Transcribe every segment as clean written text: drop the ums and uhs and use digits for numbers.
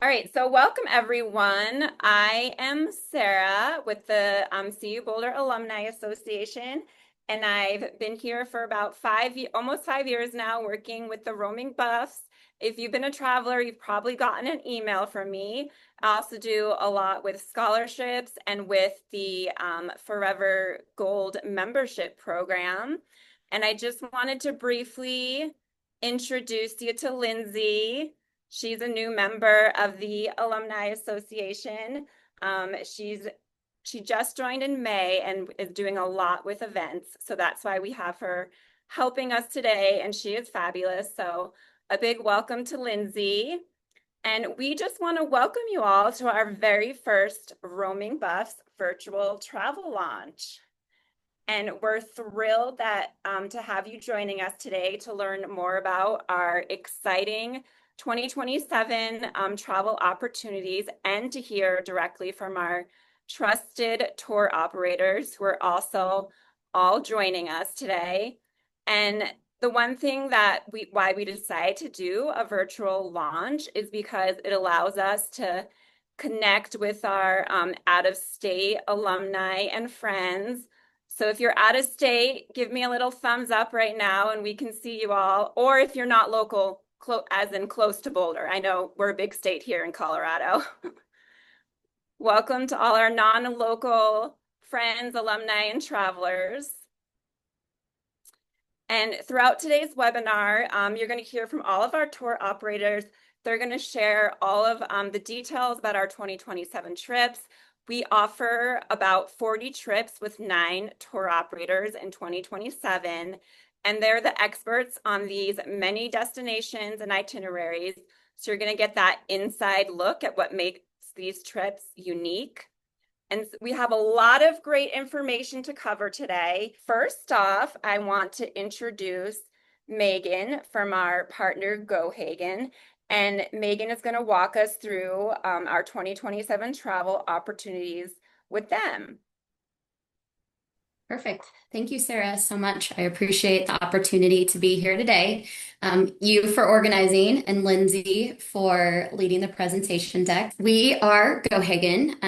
All right, so welcome everyone. I am Sarah with the CU Boulder Alumni Association, and I've been here for about almost 5 years now, working with the roaming buffs. If you've been a traveler, you've probably gotten an email from me. I also do a lot with scholarships and with the Forever Gold membership program. And I just wanted to briefly introduce you to Lindsay. She's a new member of the Alumni Association. She just joined in May and is doing a lot with events. So that's why we have her helping us today, and she is fabulous. So a big welcome to Lindsay. And we just want to welcome you all to our very first Roaming Buffs virtual travel launch. And we're thrilled that to have you joining us today to learn more about our exciting 2027 travel opportunities and to hear directly from our trusted tour operators who are also all joining us today. And the one thing why we decided to do a virtual launch is because it allows us to connect with our out-of-state alumni and friends. So if you're out of state, give me a little thumbs up right now and we can see you all. Or if you're not local, as in close to Boulder. I know we're a big state here in Colorado. Welcome to all our non-local friends, alumni, and travelers. And throughout today's webinar, you're going to hear from all of our tour operators. They're going to share all of the details about our 2027 trips. We offer about 40 trips with 9 tour operators in 2027, and they're the experts on these many destinations and itineraries. So you're going to get that inside look at what makes these trips unique. And we have a lot of great information to cover today. First off, I want to introduce Megan from our partner Gohagan. And Megan is going to walk us through our 2027 travel opportunities with them. Perfect. Thank you, Sarah, so much. I appreciate the opportunity to be here today. You for organizing and Lindsay for leading the presentation deck. We are Gohagan.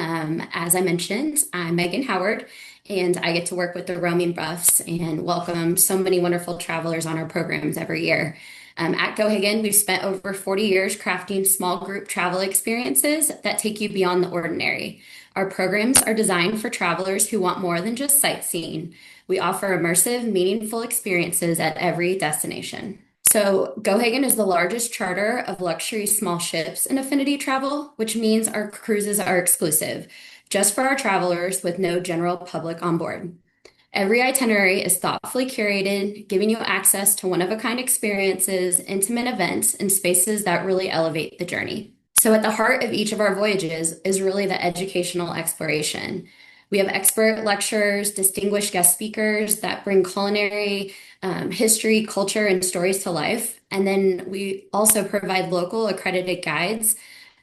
As I mentioned, I'm Megan Howard, and I get to work with the roaming buffs and welcome so many wonderful travelers on our programs every year. At Gohagan, we've spent over 40 years crafting small group travel experiences that take you beyond the ordinary. Our programs are designed for travelers who want more than just sightseeing. We offer immersive, meaningful experiences at every destination. So, Gohagan is the largest charter of luxury small ships in affinity travel, which means our cruises are exclusive, just for our travelers with no general public on board. Every itinerary is thoughtfully curated, giving you access to one-of-a-kind experiences, intimate events, and spaces that really elevate the journey. So at the heart of each of our voyages is really the educational exploration. We have expert lecturers, distinguished guest speakers that bring culinary, history, culture, and stories to life. And then we also provide local accredited guides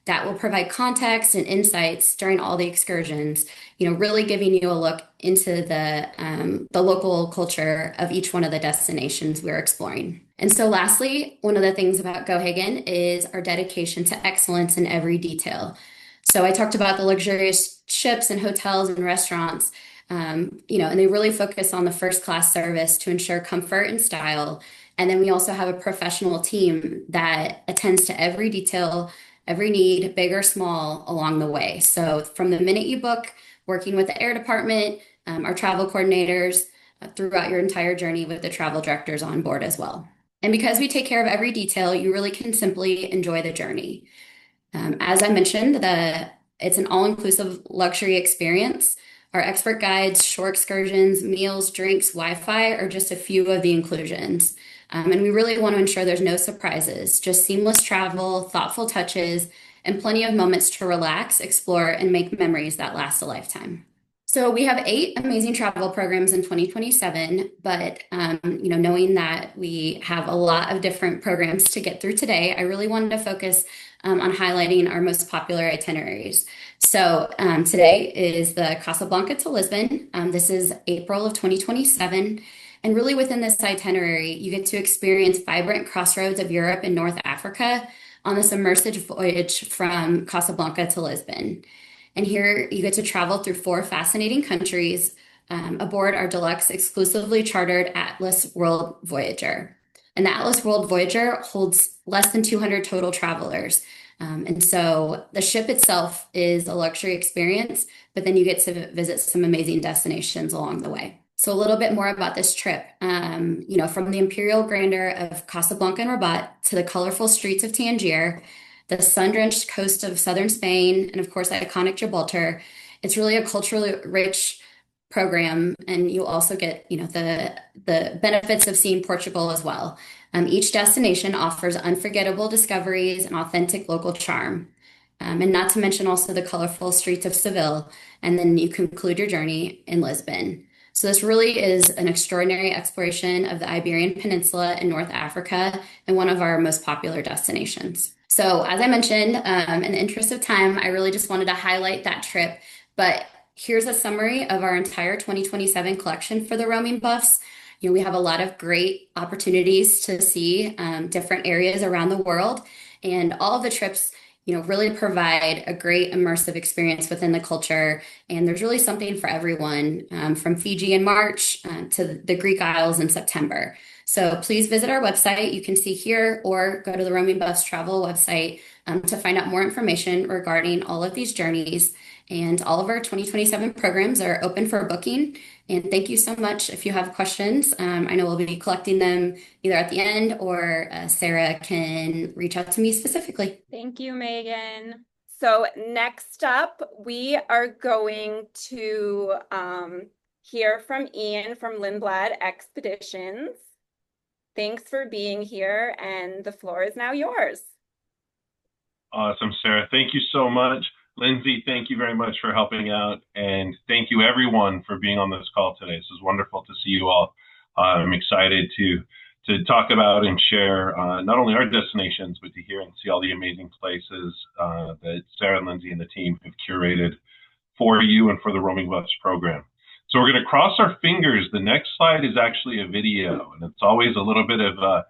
that will provide context and insights during all the excursions, really giving you a look into the local culture of each one of the destinations we're exploring. And so lastly, one of the things about Gohagan is our dedication to excellence in every detail. So I talked about the luxurious ships and hotels and restaurants, and they really focus on the first class service to ensure comfort and style. And then we also have a professional team that attends to every detail, every need, big or small, along the way. So from the minute you book, working with the air department, our travel coordinators, throughout your entire journey with the travel directors on board as well. And because we take care of every detail, you really can simply enjoy the journey. As I mentioned, it's an all-inclusive luxury experience. Our expert guides, shore excursions, meals, drinks, Wi-Fi are just a few of the inclusions. And we really want to ensure there's no surprises, just seamless travel, thoughtful touches, and plenty of moments to relax, explore, and make memories that last a lifetime. So we have 8 amazing travel programs in 2027, but knowing that we have a lot of different programs to get through today, I really wanted to focus on highlighting our most popular itineraries. So today is the Casablanca to Lisbon. This is April of 2027. And really within this itinerary, you get to experience vibrant crossroads of Europe and North Africa on this immersive voyage from Casablanca to Lisbon. And here you get to travel through four fascinating countries aboard our deluxe exclusively chartered Atlas World Voyager. And the Atlas World Voyager holds less than 200 total travelers. And so the ship itself is a luxury experience, but then you get to visit some amazing destinations along the way. So a little bit more about this trip. From the imperial grandeur of Casablanca and Rabat to the colorful streets of Tangier, the sun-drenched coast of southern Spain, and of course, iconic Gibraltar. It's really a culturally rich program, and you'll also get, the benefits of seeing Portugal as well. Each destination offers unforgettable discoveries and authentic local charm. And not to mention also the colorful streets of Seville, and then you conclude your journey in Lisbon. So this really is an extraordinary exploration of the Iberian Peninsula in North Africa and one of our most popular destinations. So as I mentioned, in the interest of time, I really just wanted to highlight that trip, but here's a summary of our entire 2027 collection for the roaming buffs. We have a lot of great opportunities to see different areas around the world, and all of the trips really provide a great immersive experience within the culture. And there's really something for everyone, from Fiji in March to the Greek Isles in September. So please visit our website. You can see here, or go to the Roaming Buffs Travel website to find out more information regarding all of these journeys. And all of our 2027 programs are open for booking. And thank you so much. If you have questions, I know we'll be collecting them either at the end, or Sarah can reach out to me specifically. Thank you, Megan. So next up, we are going to hear from Ian from Lindblad Expeditions. Thanks for being here, and the floor is now yours. Awesome, Sarah. Thank you so much. Lindsay, thank you very much for helping out, and thank you everyone for being on this call today. This is wonderful to see you all. I'm excited to talk about and share not only our destinations, but to hear and see all the amazing places that Sarah and Lindsay and the team have curated for you and for the Roaming Buffs program. So we're going to cross our fingers. The next slide is actually a video, and it's always a little bit of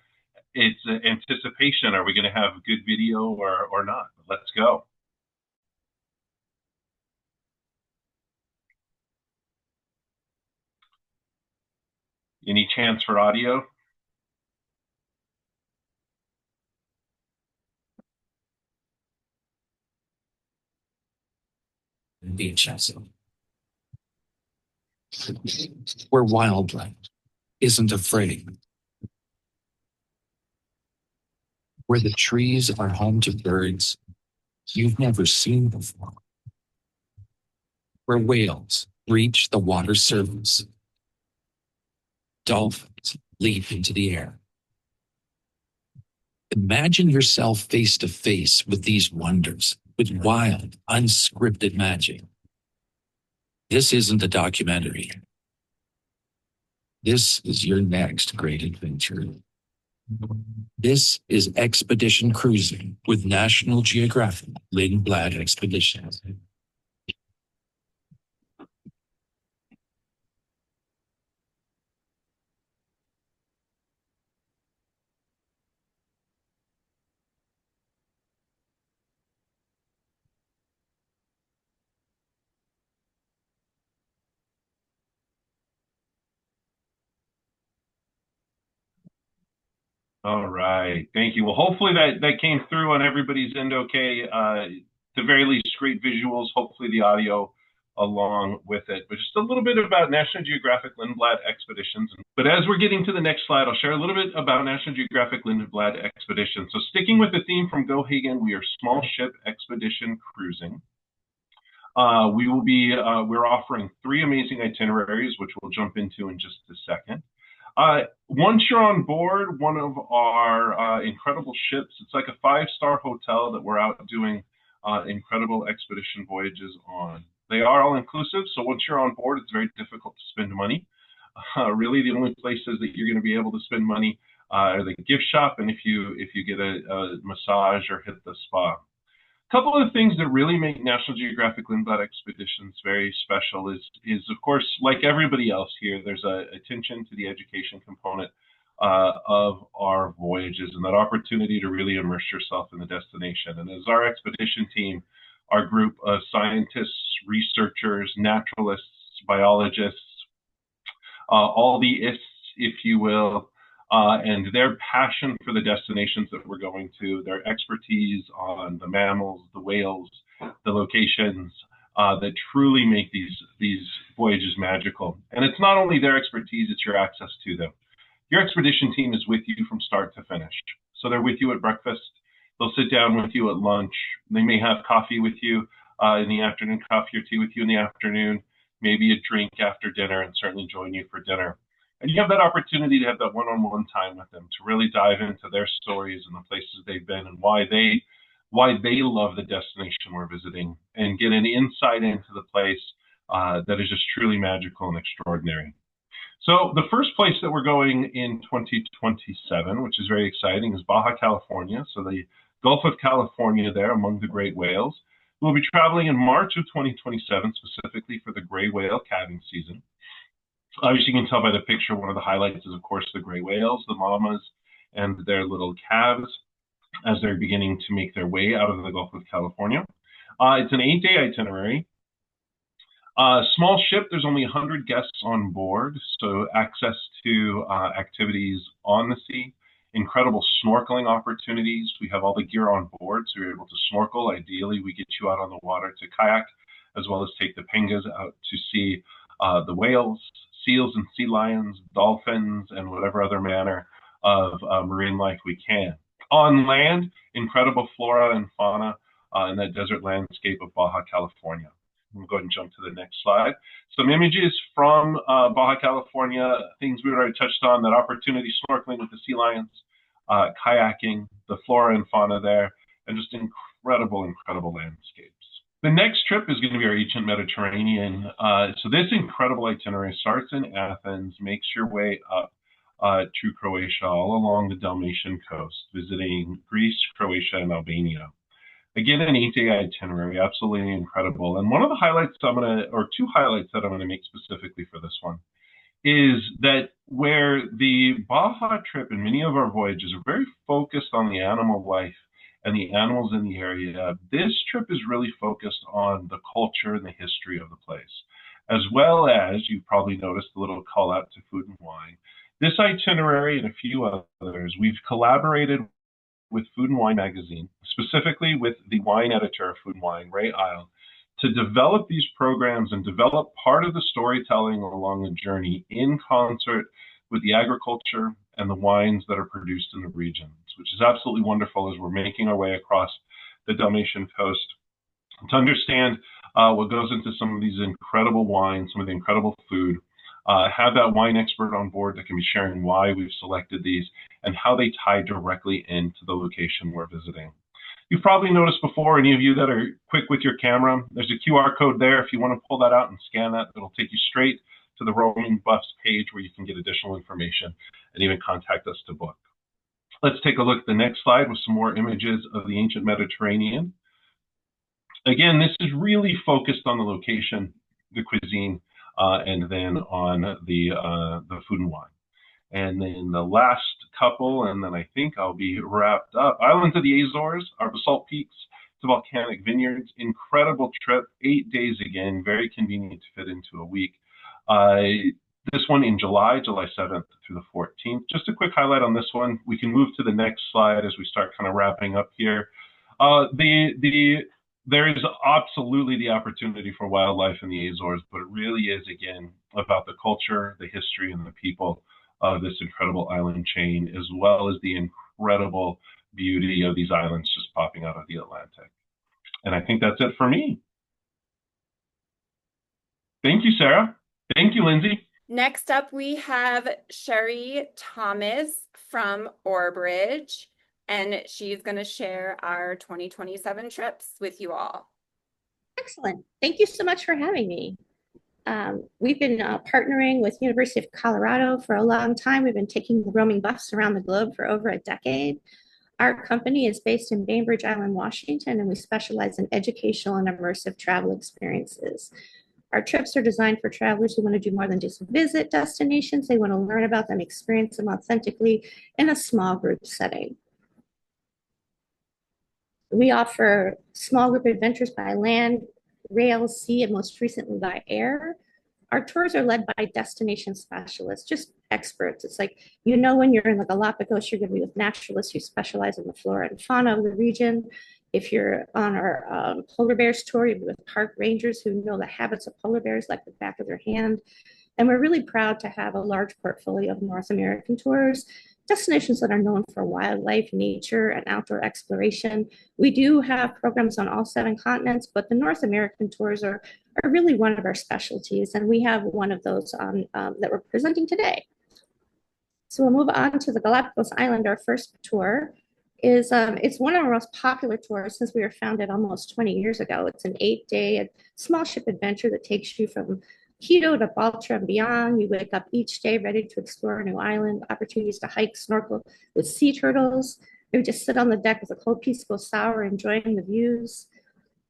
it's anticipation. Are we going to have good video or not? Let's go. Any chance for audio? Beaches where wildlife isn't afraid, where the trees are home to birds you've never seen before, where whales reach the water's surface, dolphins leap into the air. Imagine yourself face to face with these wonders, with wild, unscripted magic. This isn't a documentary. This is your next great adventure. This is Expedition Cruising with National Geographic Lindblad Expeditions. All right, thank you. Well, hopefully that came through on everybody's end okay. At the very least, great visuals, hopefully the audio along with it. But just a little bit about National Geographic Lindblad Expeditions. But as we're getting to the next slide, I'll share a little bit about National Geographic Lindblad Expeditions. So sticking with the theme from Gohagan, we are small ship expedition cruising. We're offering 3 amazing itineraries, which we'll jump into in just a second. Once you're on board one of our incredible ships, it's like a 5-star hotel that we're out doing incredible expedition voyages on. They are all inclusive, so once you're on board, it's very difficult to spend money. Really, the only places that you're going to be able to spend money are the gift shop, and if you get a massage or hit the spa. A couple of things that really make National Geographic Lindblad Expeditions very special is of course, like everybody else here, there's a attention to the education component of our voyages, and that opportunity to really immerse yourself in the destination. And as our expedition team, our group of scientists, researchers, naturalists, biologists, all the ists, if you will, and their passion for the destinations that we're going to, their expertise on the mammals, the whales, the locations that truly make these voyages magical. And it's not only their expertise, it's your access to them. Your expedition team is with you from start to finish. So they're with you at breakfast. They'll sit down with you at lunch. They may have coffee with you in the afternoon, coffee or tea with you in the afternoon, maybe a drink after dinner, and certainly join you for dinner. And you have that opportunity to have that one-on-one time with them, to really dive into their stories and the places they've been and why they love the destination we're visiting, and get an insight into the place that is just truly magical and extraordinary. So the first place that we're going in 2027, which is very exciting, is Baja California. So the Gulf of California there among the great whales. We'll be traveling in March of 2027, specifically for the gray whale calving season. Obviously, you can tell by the picture, one of the highlights is, of course, the gray whales, the mamas, and their little calves as they're beginning to make their way out of the Gulf of California. It's an 8-day itinerary. Small ship, there's only 100 guests on board, so access to activities on the sea, incredible snorkeling opportunities. We have all the gear on board, so you're able to snorkel. Ideally, we get you out on the water to kayak, as well as take the pengas out to see the whales, seals and sea lions, dolphins, and whatever other manner of marine life we can. On land, incredible flora and fauna in that desert landscape of Baja California. We'll go ahead and jump to the next slide. Some images from Baja California, things we already touched on, that opportunity snorkeling with the sea lions, kayaking, the flora and fauna there, and just incredible, incredible landscapes. The next trip is going to be our ancient Mediterranean. So this incredible itinerary starts in Athens, makes your way up to Croatia, all along the Dalmatian coast, visiting Greece, Croatia, and Albania. Again, an 8-day itinerary, absolutely incredible. And one of the highlights two highlights that I'm going to make specifically for this one, is that where the Baja trip and many of our voyages are very focused on the animal life and the animals in the area, this trip is really focused on the culture and the history of the place, as well as, you've probably noticed a little call out to food and wine. This itinerary and a few others, we've collaborated with Food and Wine magazine, specifically with the wine editor of Food and Wine, Ray Isle, to develop these programs and develop part of the storytelling along the journey in concert with the agriculture and the wines that are produced in the regions, which is absolutely wonderful as we're making our way across the Dalmatian coast to understand what goes into some of these incredible wines, some of the incredible food, have that wine expert on board that can be sharing why we've selected these and how they tie directly into the location we're visiting. You've probably noticed before, any of you that are quick with your camera, there's a QR code there. If you want to pull that out and scan that, it'll take you straight to the Roaming Buffs page where you can get additional information and even contact us to book. Let's take a look at the next slide with some more images of the ancient Mediterranean. Again, this is really focused on the location, the cuisine, and then on the food and wine. And then the last couple, and then I think I'll be wrapped up. Islands of the Azores, our basalt peaks to volcanic vineyards. Incredible trip, 8 days again, very convenient to fit into a week. This one in July 7th through the 14th. Just a quick highlight on this one. We can move to the next slide as we start kind of wrapping up here. There is absolutely the opportunity for wildlife in the Azores, but it really is, again, about the culture, the history, and the people of this incredible island chain, as well as the incredible beauty of these islands just popping out of the Atlantic. And I think that's it for me. Thank you, Sarah. Thank you, Lindsay. Next up, we have Sherry Thomas from Orbridge, and she's going to share our 2027 trips with you all. Excellent. Thank you so much for having me. We've been partnering with University of Colorado for a long time. We've been taking the roaming buffs around the globe for over a decade. Our company is based in Bainbridge Island, Washington, and we specialize in educational and immersive travel experiences. Our trips are designed for travelers who want to do more than just visit destinations. They want to learn about them, experience them authentically in a small group setting. We offer small group adventures by land, rail, sea, and most recently by air. Our tours are led by destination specialists, just experts. It's like, when you're in the Galapagos, you're going to be with naturalists who specialize in the flora and fauna of the region. If you're on our polar bears tour, you'll be with park rangers who know the habits of polar bears like the back of their hand. And we're really proud to have a large portfolio of North American tours, destinations that are known for wildlife, nature, and outdoor exploration. We do have programs on all 7 continents, but the North American tours are really one of our specialties, and we have one of those that we're presenting today. So we'll move on to the Galapagos Island. Our first tour is it's one of our most popular tours since we were founded almost 20 years ago. It's an 8-day small ship adventure that takes you from Quito to Baltra and beyond. You wake up each day ready to explore a new island, opportunities to hike, snorkel with sea turtles. Maybe just sit on the deck with a cold peaceful sour, enjoying the views.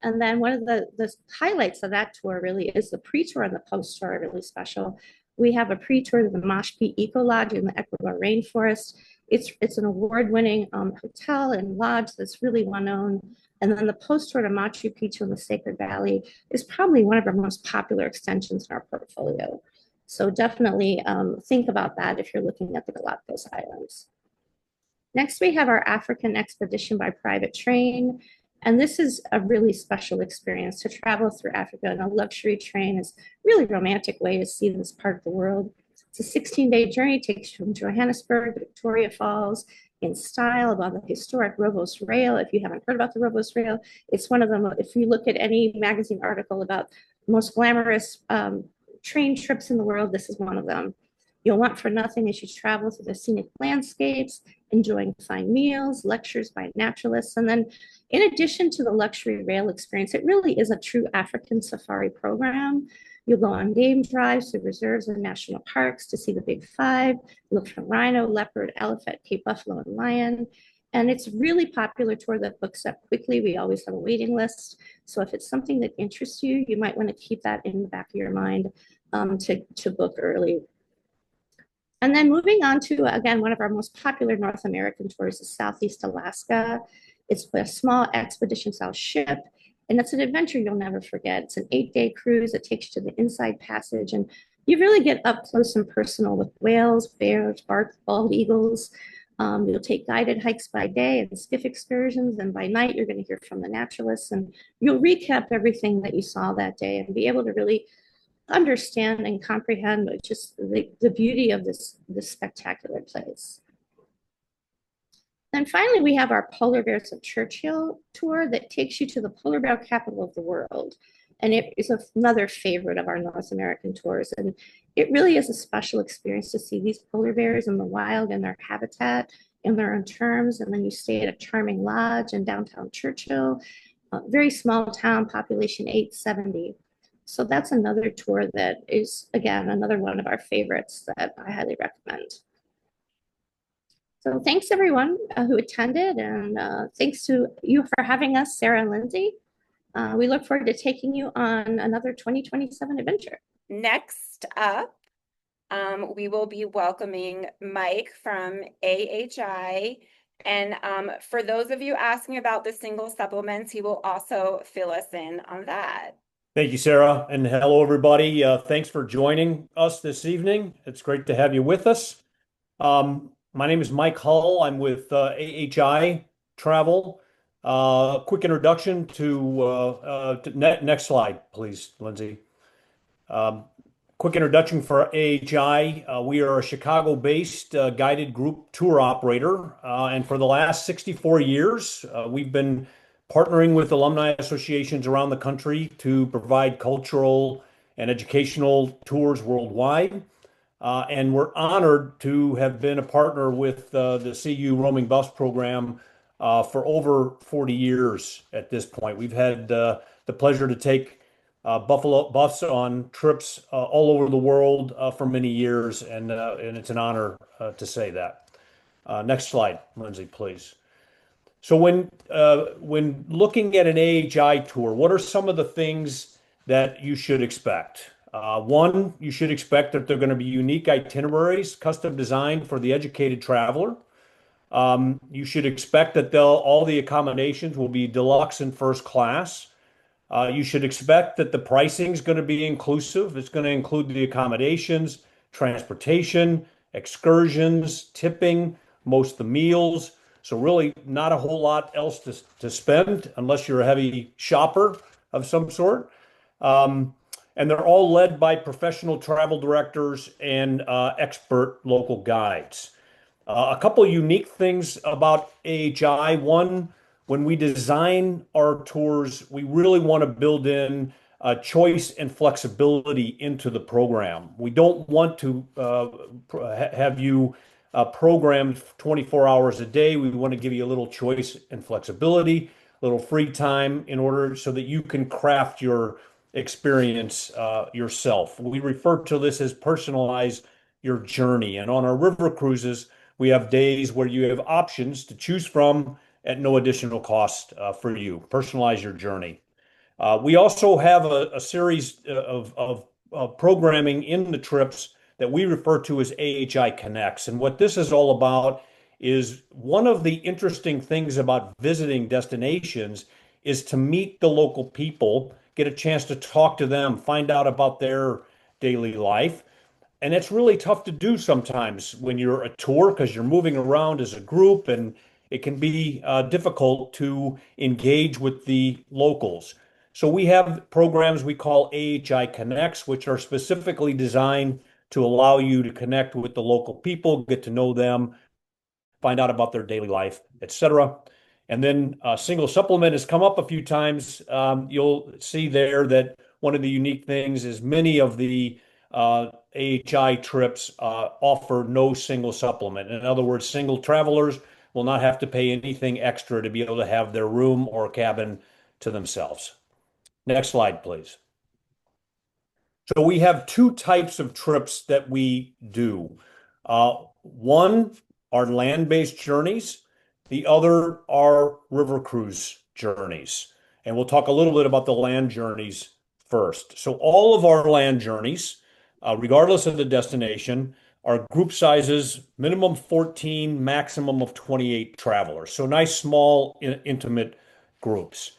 And then one of the highlights of that tour really is the pre-tour and the post-tour are really special. We have a pre-tour to the Mashpi Eco Lodge in the Ecuador rainforest. It's an award-winning hotel and lodge that's really well-known. And then the post-tour to Machu Picchu in the Sacred Valley is probably one of our most popular extensions in our portfolio. So definitely think about that if you're looking at the Galapagos Islands. Next, we have our African expedition by private train. And this is a really special experience to travel through Africa in a luxury train. Is a really romantic way to see this part of the world. It's a 16-day journey. It takes you from Johannesburg to Victoria Falls in style about the historic Rovos Rail. If you haven't heard about the Rovos Rail, it's one of them. If you look at any magazine article about the most glamorous train trips in the world, this is one of them. You'll want for nothing as you travel through the scenic landscapes, enjoying fine meals, lectures by naturalists. And then in addition to the luxury rail experience, it really is a true African safari program. You'll go on game drives to reserves and national parks to see the big 5, look for rhino, leopard, elephant, Cape buffalo, and lion. And it's a really popular tour that books up quickly. We always have a waiting list. So if it's something that interests you, you might want to keep that in the back of your mind to book early. And then moving on to, again, one of our most popular North American tours is Southeast Alaska. It's a small expedition-style ship, and it's an adventure you'll never forget. It's an 8-day cruise that takes you to the Inside Passage, and you really get up close and personal with whales, bears, bald eagles. You'll take guided hikes by day and skiff excursions, and by night you're going to hear from the naturalists, and you'll recap everything that you saw that day and be able to really understand and comprehend just the beauty of this spectacular place. Then finally, we have our Polar Bears of Churchill tour that takes you to the polar bear capital of the world. And it is another favorite of our North American tours. And it really is a special experience to see these polar bears in the wild in their habitat, in their own terms. And then you stay at a charming lodge in downtown Churchill, a very small town, population 870. So that's another tour that is, again, another one of our favorites that I highly recommend. So thanks everyone who attended, and thanks to you for having us, Sarah and Lindsay. We look forward to taking you on another 2027 adventure. Next up, we will be welcoming Mike from AHI. And for those of you asking about the single supplements, he will also fill us in on that. Thank you, Sarah, and hello, everybody. Thanks for joining us this evening. It's great to have you with us. My name is Mike Hull. I'm with AHI Travel. Quick introduction to next slide, please, Lindsay. Quick introduction for AHI. We are a Chicago-based guided group tour operator, and for the last 64 years, we've been partnering with alumni associations around the country to provide cultural and educational tours worldwide. And we're honored to have been a partner with the CU Roaming Bus Program for over 40 years at this point. We've had the pleasure to take Buffalo Buffs on trips all over the world for many years, and it's an honor to say that. Next slide, Lindsay, please. So when looking at an AHI tour, what are some of the things that you should expect. One, you should expect that they're going to be unique itineraries, custom designed for the educated traveler. You should expect that all the accommodations will be deluxe and first class. You should expect that the pricing is going to be inclusive. It's going to include the accommodations, transportation, excursions, tipping, most of the meals. So really not a whole lot else to spend unless you're a heavy shopper of some sort. And they're all led by professional travel directors and expert local guides. A couple of unique things about AHI. One, when we design our tours, we really want to build in choice and flexibility into the program. We don't want to have you programmed 24 hours a day. We want to give you a little choice and flexibility, a little free time in order so that you can craft your experience yourself. We refer to this as personalize your journey. And on our river cruises, we have days where you have options to choose from at no additional cost for you. Personalize your journey. We also have a series of programming in the trips that we refer to as AHI Connects. And what this is all about is one of the interesting things about visiting destinations is to meet the local people, get a chance to talk to them, find out about their daily life. And it's really tough to do sometimes when you're a tour because you're moving around as a group and it can be difficult to engage with the locals. So we have programs we call AHI Connects, which are specifically designed to allow you to connect with the local people, get to know them, find out about their daily life, etc. And then single supplement has come up a few times. You'll see there that one of the unique things is many of the AHI trips offer no single supplement. In other words, single travelers will not have to pay anything extra to be able to have their room or cabin to themselves. Next slide, please. So we have two types of trips that we do. One are land-based journeys. The other are river cruise journeys. And we'll talk a little bit about the land journeys first. So all of our land journeys, regardless of the destination, are group sizes, minimum 14, maximum of 28 travelers. So nice, small, intimate groups.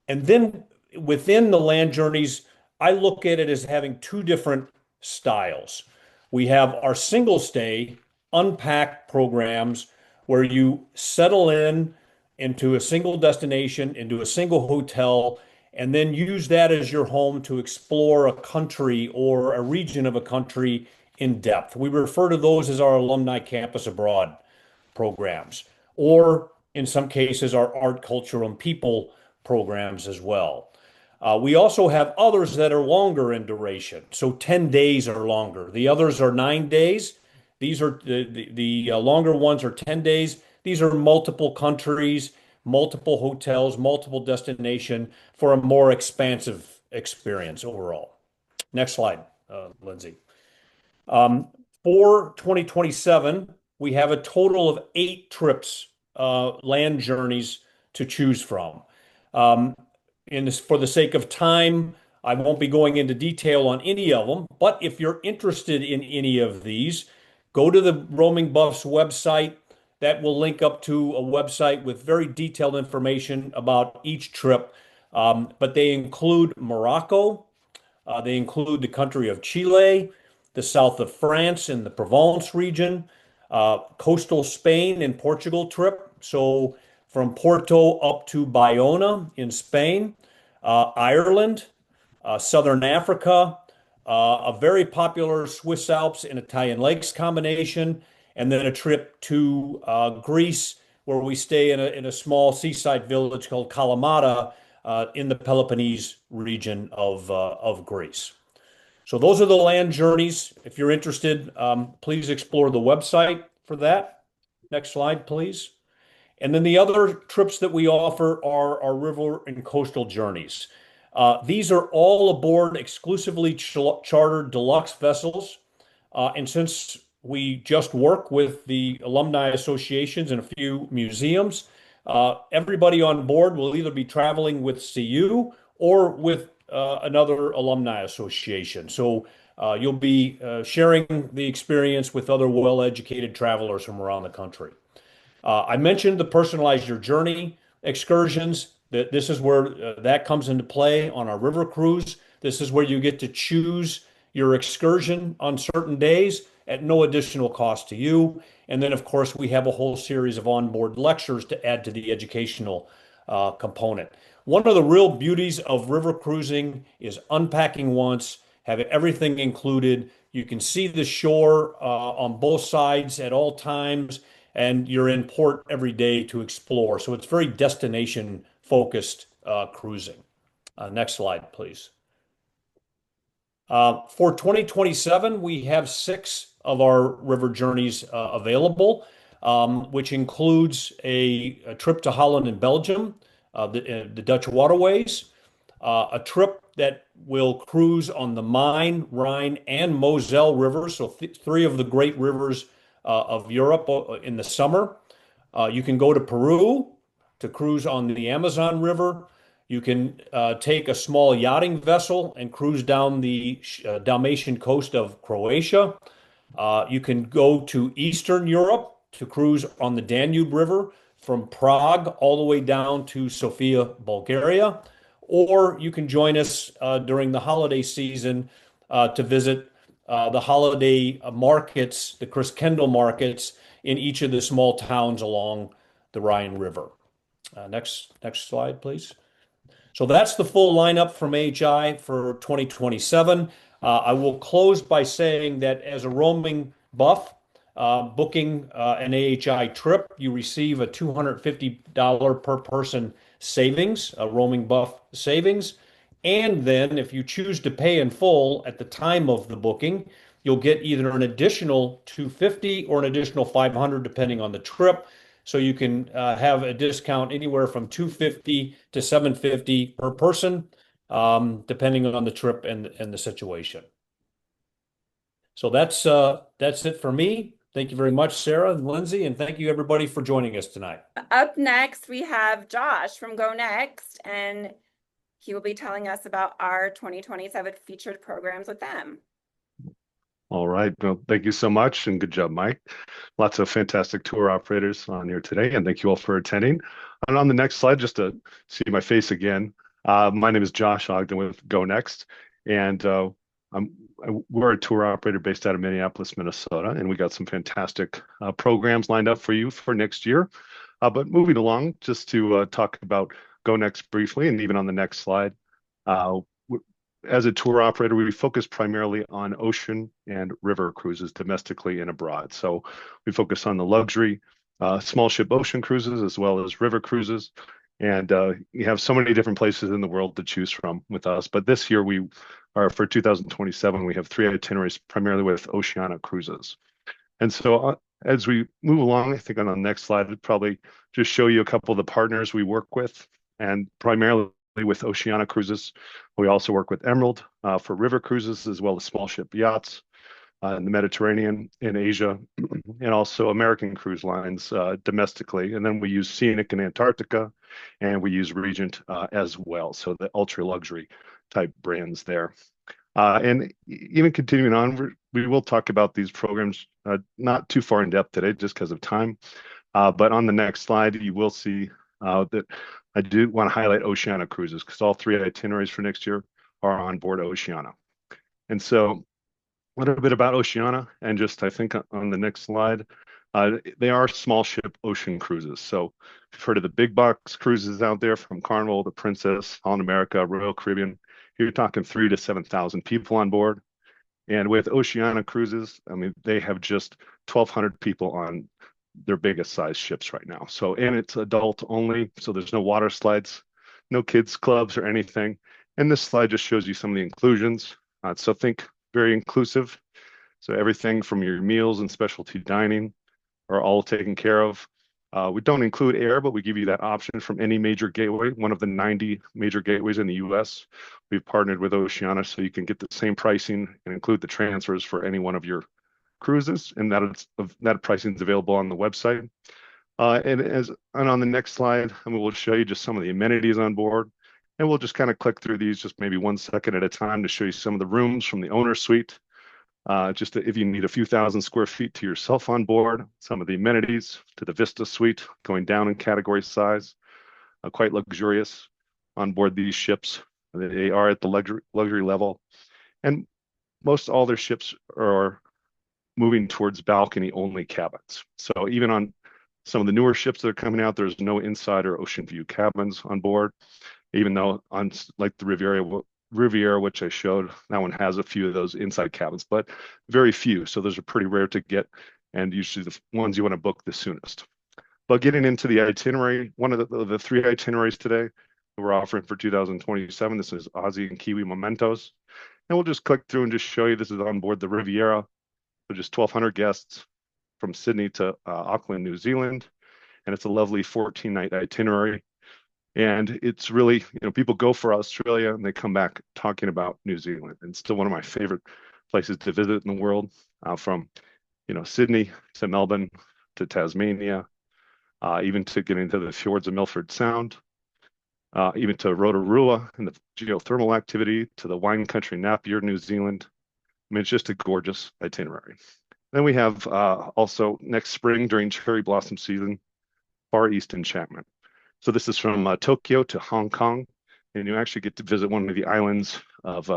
And then within the land journeys, I look at it as having two different styles. We have our single stay unpacked programs where you settle in into a single destination, into a single hotel, and then use that as your home to explore a country or a region of a country in depth. We refer to those as our alumni campus abroad programs, or in some cases, our art, culture, and people programs as well. We also have others that are longer in duration, so 10 days or longer. The others are 9 days. These are the longer ones are 10 days. These are multiple countries, multiple hotels, multiple destination for a more expansive experience overall. Next slide, Lindsay. For 2027, we have a total of 8 trips, land journeys to choose from. For the sake of time, I won't be going into detail on any of them, but if you're interested in any of these, go to the Roaming Buffs website. That will link up to a website with very detailed information about each trip. But they include Morocco, they include the country of Chile, the south of France in the Provence region, coastal Spain and Portugal trip. So from Porto up to Bayona in Spain, Ireland, Southern Africa, a very popular Swiss Alps and Italian Lakes combination, and then a trip to Greece, where we stay in a small seaside village called Kalamata in the Peloponnese region of Greece. So those are the land journeys. If you're interested, please explore the website for that. Next slide, please. And then the other trips that we offer are our river and coastal journeys. These are all aboard exclusively chartered deluxe vessels. And since we just work with the alumni associations and a few museums, everybody on board will either be traveling with CU or with another alumni association. So you'll be sharing the experience with other well-educated travelers from around the country. I mentioned the personalize your journey excursions. This is where that comes into play on our river cruise. This is where you get to choose your excursion on certain days at no additional cost to you. And then, of course, we have a whole series of onboard lectures to add to the educational component. One of the real beauties of river cruising is unpacking once, have everything included. You can see the shore on both sides at all times, and you're in port every day to explore. So it's very destination focused cruising. Next slide, please. For 2027, we have 6 of our river journeys available, which includes a trip to Holland and Belgium, the Dutch waterways, a trip that will cruise on the Main, Rhine, and Moselle rivers, so 3 of the great rivers of Europe in the summer. You can go to Peru to cruise on the Amazon River. You can take a small yachting vessel and cruise down the Dalmatian coast of Croatia. You can go to Eastern Europe to cruise on the Danube River from Prague all the way down to Sofia, Bulgaria. Or you can join us during the holiday season to visit the holiday markets, the Christkindl markets in each of the small towns along the Rhine River. Next slide, please. So that's the full lineup from AHI for 2027. I will close by saying that as a roaming buff, booking an AHI trip, you receive a $250 per person savings, a roaming buff savings. And then if you choose to pay in full at the time of the booking, you'll get either an additional $250 or an additional $500 depending on the trip. So you can have a discount anywhere from $250 to $750 per person, depending on the trip and the situation. So that's it for me. Thank you very much, Sarah and Lindsay, and thank you everybody for joining us tonight. Up next, we have Josh from Go Next, and he will be telling us about our 2027 featured programs with them. All right. Well, thank you so much, and good job, Mike. Lots of fantastic tour operators on here today, and thank you all for attending. And on the next slide, just to see my face again, my name is Josh Ogden with Go Next, and we're a tour operator based out of Minneapolis, Minnesota, and we got some fantastic programs lined up for you for next year. But moving along, just to talk about Go Next briefly, and even on the next slide, as a tour operator, we focus primarily on ocean and river cruises domestically and abroad. So we focus on the luxury small ship ocean cruises as well as river cruises. And you have so many different places in the world to choose from with us. But this year, for 2027, we have 3 itineraries primarily with Oceania cruises. And so as we move along, I think on the next slide, I'd probably just show you a couple of the partners we work with, and primarily with Oceania cruises. We also work with Emerald for river cruises as well as small ship yachts in the Mediterranean, in Asia, and also American Cruise Lines domestically. And then we use Scenic in Antarctica, and we use Regent as well. So the ultra luxury type brands there. And even continuing on, we will talk about these programs not too far in depth today just because of time. But on the next slide, you will see that I do want to highlight Oceania cruises because all 3 itineraries for next year are on board Oceania. And so a little bit about Oceania, and just I think on the next slide, they are small ship ocean cruises. So if you've heard of the big box cruises out there from Carnival, the Princess, Holland America, Royal Caribbean, you're talking 3,000 to 7,000 people on board. And with Oceania cruises, I mean, they have just 1,200 people on their biggest size ships right now. So, and it's adult only, so there's no water slides, no kids clubs or anything. And this slide just shows you some of the inclusions. So think very inclusive. So everything from your meals and specialty dining are all taken care of. We don't include air, but we give you that option from any major gateway, one of the 90 major gateways in the US. We've partnered with Oceania so you can get the same pricing and include the transfers for any one of your cruises, and that pricing is available on the website. And on the next slide, we'll show you just some of the amenities on board. And we'll just kind of click through these just maybe 1 second at a time to show you some of the rooms from the owner suite. Just if you need a few thousand square feet to yourself on board, some of the amenities to the Vista suite, going down in category size, quite luxurious on board these ships. They are at the luxury level, and most all their ships are moving towards balcony only cabins. So even on some of the newer ships that are coming out, there's no inside or ocean view cabins on board, even though on like the Riviera, which I showed, that one has a few of those inside cabins, but very few. So those are pretty rare to get, and usually the ones you want to book the soonest. But getting into the itinerary, one of the 3 itineraries today that we're offering for 2027, this is Aussie and Kiwi Mementos. And we'll just click through and just show you this is on board the Riviera. So just 1,200 guests from Sydney to Auckland, New Zealand. And it's a lovely 14-night itinerary. And it's really, people go for Australia and they come back talking about New Zealand. And it's still one of my favorite places to visit in the world, from, Sydney to Melbourne to Tasmania, even to getting to the fjords of Milford Sound, even to Rotorua and the geothermal activity, to the wine country Napier, New Zealand. I mean, it's just a gorgeous itinerary. Then we have also next spring during cherry blossom season, Far East Enchantment. So this is from Tokyo to Hong Kong, and you actually get to visit one of the islands of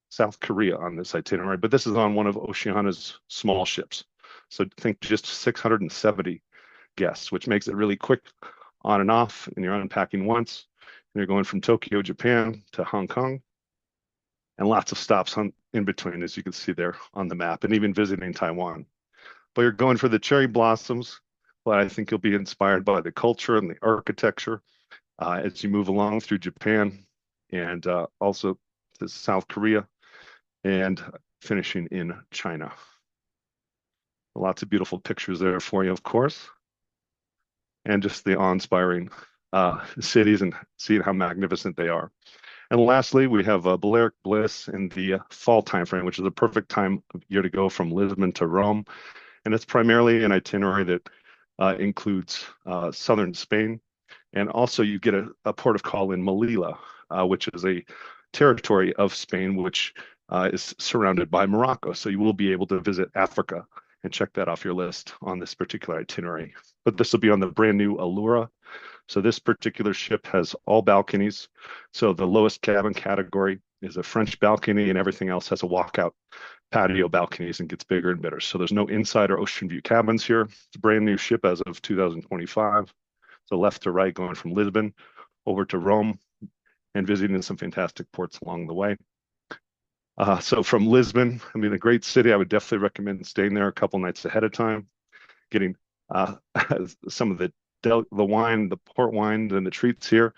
South Korea on this itinerary, but this is on one of Oceania's small ships. So think just 670 guests, which makes it really quick on and off, and you're unpacking once, and you're going from Tokyo, Japan to Hong Kong, and lots of stops in between, as you can see there on the map, and even visiting Taiwan. But you're going for the cherry blossoms, but I think you'll be inspired by the culture and the architecture as you move along through Japan and also to South Korea and finishing in China. Lots of beautiful pictures there for you, of course, and just the awe-inspiring cities and seeing how magnificent they are. And lastly, we have Balearic Bliss in the fall timeframe, which is a perfect time of year to go from Lisbon to Rome. And it's primarily an itinerary that includes southern Spain. And also you get a port of call in Melilla, which is a territory of Spain, which is surrounded by Morocco. So you will be able to visit Africa and check that off your list on this particular itinerary. But this will be on the brand new Allura. So this particular ship has all balconies. So the lowest cabin category is a French balcony, and everything else has a walkout patio balconies and gets bigger and better. So there's no inside or ocean view cabins here. It's a brand new ship as of 2025. So left to right, going from Lisbon over to Rome and visiting some fantastic ports along the way. So from Lisbon, I mean, a great city. I would definitely recommend staying there a couple nights ahead of time, getting some of the wine, the port wine, and the treats here,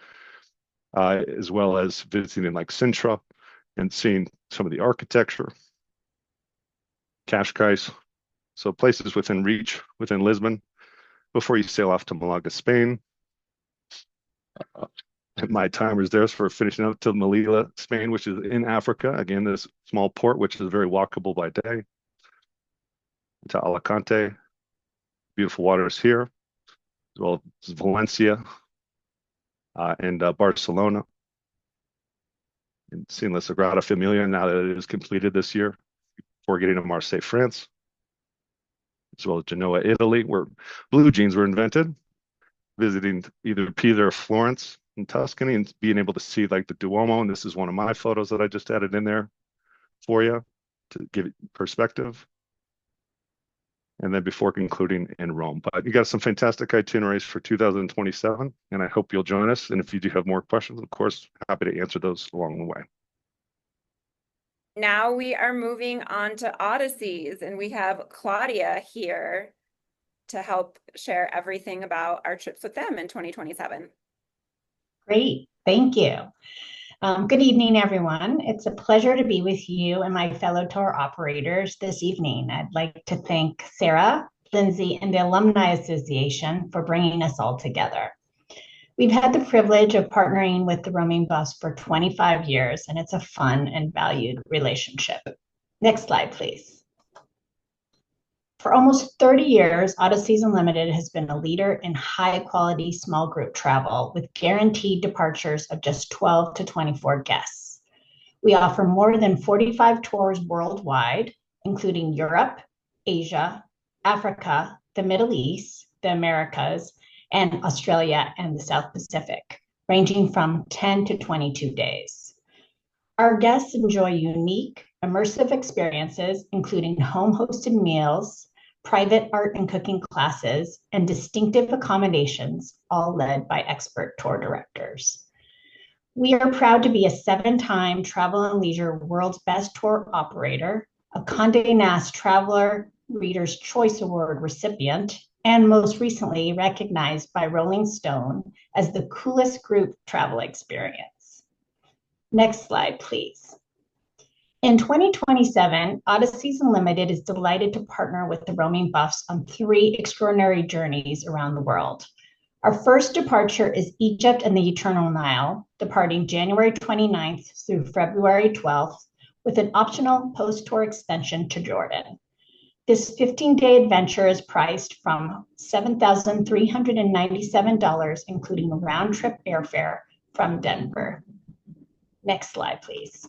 as well as visiting like Sintra and seeing some of the architecture, Cascais, so places within reach within Lisbon before you sail off to Malaga, Spain. My timer's there for finishing up to Melilla, Spain, which is in Africa. Again, this small port, which is very walkable by day. To Alicante, beautiful waters here, as well as Valencia and Barcelona. And seeing La Sagrada Familia now that it is completed this year, before getting to Marseille, France, as well as Genoa, Italy, where blue jeans were invented, visiting either Pisa or Florence in Tuscany and being able to see like the Duomo. And this is one of my photos that I just added in there for you to give it perspective. And then before concluding in Rome. But you got some fantastic itineraries for 2027, and I hope you'll join us. And if you do have more questions, of course, happy to answer those along the way. Now we are moving on to Odysseys, and we have Claudia here to help share everything about our trips with them in 2027. Great, thank you. Good evening, everyone. It's a pleasure to be with you and my fellow tour operators this evening. I'd like to thank Sarah, Lindsay, and the Alumni Association for bringing us all together. We've had the privilege of partnering with the Roaming Bus for 25 years, and it's a fun and valued relationship. Next slide, please. For almost 30 years, Odysseys Unlimited has been a leader in high-quality small group travel with guaranteed departures of just 12 to 24 guests. We offer more than 45 tours worldwide, including Europe, Asia, Africa, the Middle East, the Americas, and Australia and the South Pacific, ranging from 10 to 22 days. Our guests enjoy unique, immersive experiences, including home-hosted meals, private art and cooking classes, and distinctive accommodations, all led by expert tour directors. We are proud to be a 7-time Travel and Leisure World's Best Tour Operator, a Condé Nast Traveler Reader's Choice Award recipient, and most recently recognized by Rolling Stone as the coolest group travel experience. Next slide, please. In 2027, Odysseys Unlimited is delighted to partner with the Roaming Buffs on 3 extraordinary journeys around the world. Our first departure is Egypt and the Eternal Nile, departing January 29th through February 12th, with an optional post-tour extension to Jordan. This 15-day adventure is priced from $7,397, including a round-trip airfare from Denver. Next slide, please.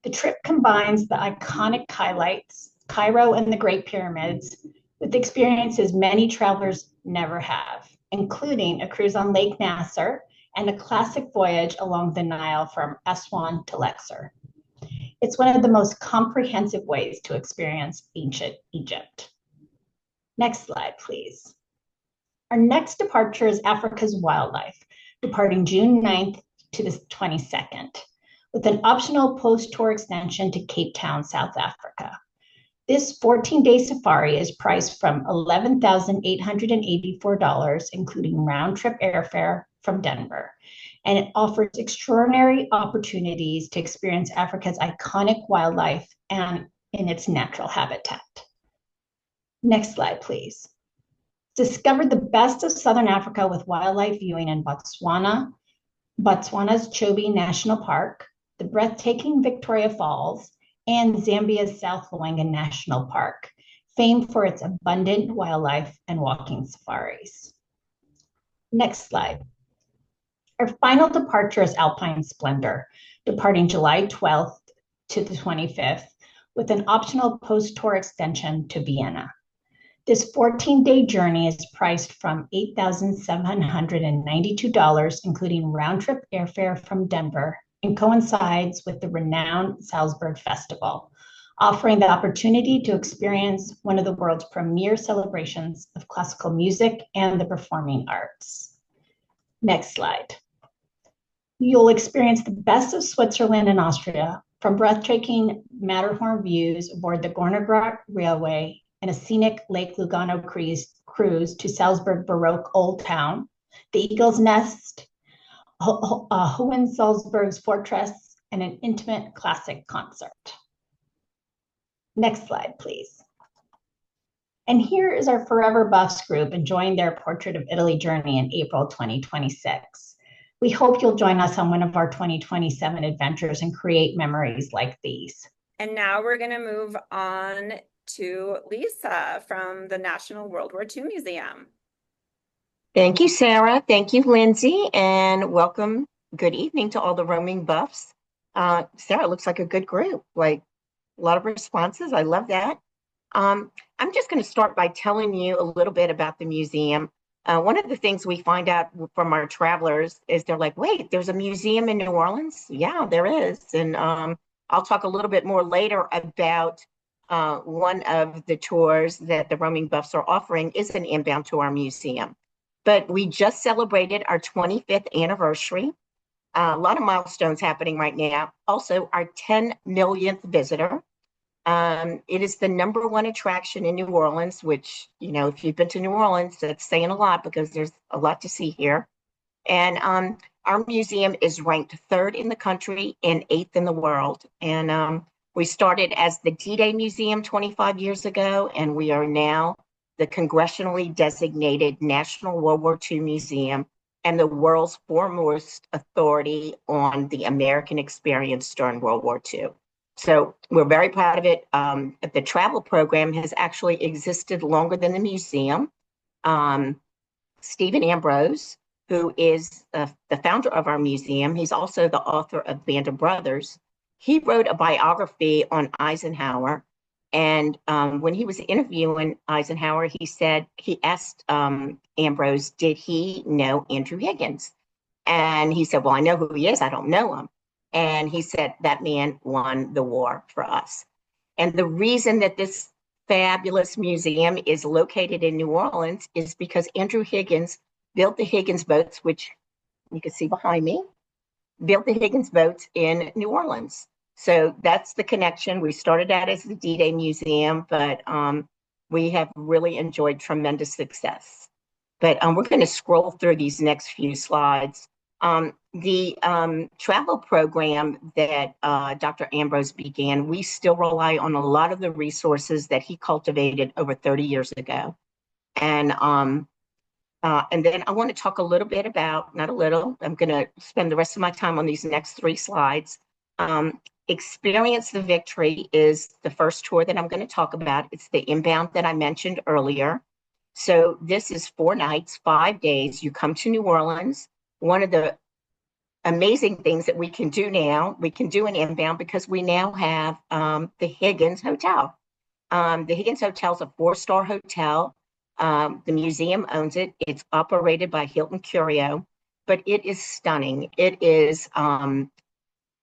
The trip combines the iconic highlights, Cairo and the Great Pyramids, with experiences many travelers never have, including a cruise on Lake Nasser and a classic voyage along the Nile from Aswan to Luxor. It's one of the most comprehensive ways to experience ancient Egypt. Next slide, please. Our next departure is Africa's Wildlife, departing June 9th to the 22nd, with an optional post-tour extension to Cape Town, South Africa. This 14-day safari is priced from $11,884, including round-trip airfare from Denver, and it offers extraordinary opportunities to experience Africa's iconic wildlife and in its natural habitat. Next slide, please. Discover the best of Southern Africa with wildlife viewing in Botswana's Chobe National Park, the breathtaking Victoria Falls, and Zambia's South Luangwa National Park, famed for its abundant wildlife and walking safaris. Next slide. Our final departure is Alpine Splendor, departing July 12th to the 25th, with an optional post-tour extension to Vienna. This 14-day journey is priced from $8,792, including round-trip airfare from Denver, and coincides with the renowned Salzburg Festival, offering the opportunity to experience one of the world's premier celebrations of classical music and the performing arts. Next slide. You'll experience the best of Switzerland and Austria, from breathtaking Matterhorn views aboard the Gornergrat Railway and a scenic Lake Lugano cruise to Salzburg Baroque Old Town, the Eagle's Nest, Hohensalzburg's Fortress, and an intimate classic concert. Next slide, please. And here is our Forever Buffs group enjoying their Portrait of Italy journey in April 2026. We hope you'll join us on one of our 2027 adventures and create memories like these. And now we're going to move on to Lisa from the National World War II Museum. Thank you, Sarah. Thank you, Lindsay, and welcome. Good evening to all the roaming buffs. Sarah, looks like a good group, like a lot of responses. I love that. I'm just going to start by telling you a little bit about the museum. One of the things we find out from our travelers is they're like, wait, there's a museum in New Orleans? Yeah, there is. And I'll talk a little bit more later about one of the tours that the roaming buffs are offering is an inbound to our museum. But we just celebrated our 25th anniversary. A lot of milestones happening right now. Also, our 10 millionth visitor. It is the #1 attraction in New Orleans, which, you know, if you've been to New Orleans, that's saying a lot because there's a lot to see here. And our museum is ranked 3rd in the country and 8th in the world. And we started as the D-Day Museum 25 years ago, and we are now the congressionally designated National World War II Museum and the world's foremost authority on the American experience during World War II. So we're very proud of it. The travel program has actually existed longer than the museum. Stephen Ambrose, who is the founder of our museum, he's also the author of Band of Brothers. He wrote a biography on Eisenhower. And when he was interviewing Eisenhower, he asked Ambrose, did he know Andrew Higgins? And he said, well, I know who he is. I don't know him. And he said, that man won the war for us. And the reason that this fabulous museum is located in New Orleans is because Andrew Higgins built the Higgins boats, which you can see behind me, built the Higgins boats in New Orleans. So that's the connection. We started out as the D-Day Museum, but we have really enjoyed tremendous success. But we're going to scroll through these next few slides. The travel program that Dr. Ambrose began, we still rely on a lot of the resources that he cultivated over 30 years ago. And then I want to talk a little bit about, not a little, I'm going to spend the rest of my time on these next 3 slides. Experience the Victory is the first tour that I'm going to talk about. It's the inbound that I mentioned earlier. So this is 4 nights, 5 days. You come to New Orleans. One of the amazing things that we can do now, we can do an inbound because we now have the Higgins Hotel. The Higgins Hotel is a 4-star hotel. The museum owns it. It's operated by Hilton Curio, but it is stunning. It is